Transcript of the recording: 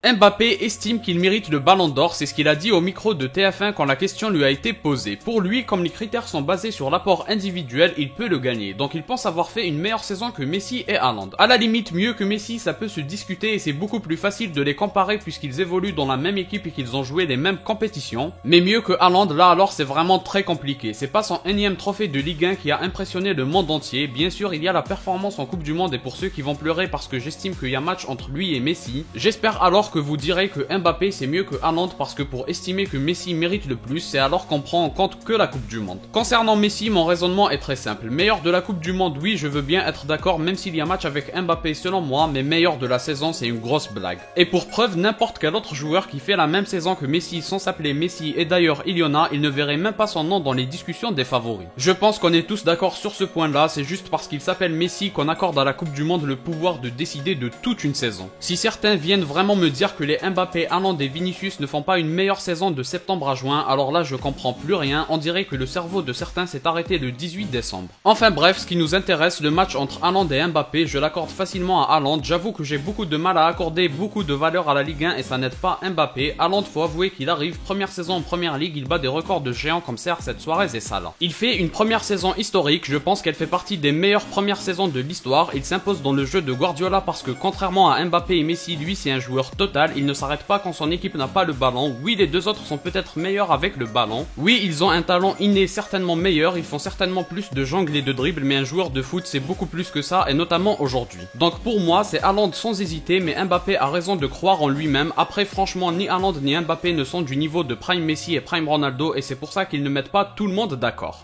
Mbappé estime qu'il mérite le ballon d'or, c'est ce qu'il a dit au micro de TF1 quand la question lui a été posée. Pour lui, comme les critères sont basés sur l'apport individuel, il peut le gagner. Donc il pense avoir fait une meilleure saison que Messi et Haaland. À la limite, mieux que Messi, ça peut se discuter et c'est beaucoup plus facile de les comparer puisqu'ils évoluent dans la même équipe et qu'ils ont joué les mêmes compétitions. Mais mieux que Haaland, là alors c'est vraiment très compliqué. C'est pas son énième trophée de Ligue 1 qui a impressionné le monde entier. Bien sûr, il y a la performance en Coupe du Monde et pour ceux qui vont pleurer parce que j'estime qu'il y a match entre lui et Messi, j'espère alors que vous direz que Mbappé c'est mieux que Haaland parce que pour estimer que Messi mérite le plus, c'est alors qu'on prend en compte que la Coupe du Monde. Concernant Messi, mon raisonnement est très simple. Meilleur de la Coupe du Monde, oui, je veux bien être d'accord même s'il y a match avec Mbappé selon moi, mais meilleur de la saison c'est une grosse blague. Et pour preuve, n'importe quel autre joueur qui fait la même saison que Messi sans s'appeler Messi, et d'ailleurs il y en a, il ne verrait même pas son nom dans les discussions des favoris. Je pense qu'on est tous d'accord sur ce point là, c'est juste parce qu'il s'appelle Messi qu'on accorde à la Coupe du Monde le pouvoir de décider de toute une saison. Si certains viennent vraiment me dire que les Mbappé, Haaland et Vinicius ne font pas une meilleure saison de septembre à juin, alors là je comprends plus rien, on dirait que le cerveau de certains s'est arrêté le 18 décembre. Enfin bref, ce qui nous intéresse, le match entre Haaland et Mbappé, je l'accorde facilement à Haaland, j'avoue que j'ai beaucoup de mal à accorder beaucoup de valeur à la Ligue 1 et ça n'aide pas Mbappé. Haaland, faut avouer qu'il arrive, première saison en première ligue, il bat des records de géants comme CR7 Suarez et Salah. Il fait une première saison historique, je pense qu'elle fait partie des meilleures premières saisons de l'histoire, il s'impose dans le jeu de Guardiola parce que contrairement à Mbappé et Messi, lui c'est un joueur total, il ne s'arrête pas quand son équipe n'a pas le ballon. Oui, les deux autres sont peut-être meilleurs avec le ballon. Oui, ils ont un talent inné certainement meilleur, ils font certainement plus de jongle et de dribble, mais un joueur de foot c'est beaucoup plus que ça et notamment aujourd'hui. Donc pour moi, c'est Haaland sans hésiter, mais Mbappé a raison de croire en lui-même. Après franchement, ni Haaland ni Mbappé ne sont du niveau de Prime Messi et Prime Ronaldo et c'est pour ça qu'ils ne mettent pas tout le monde d'accord.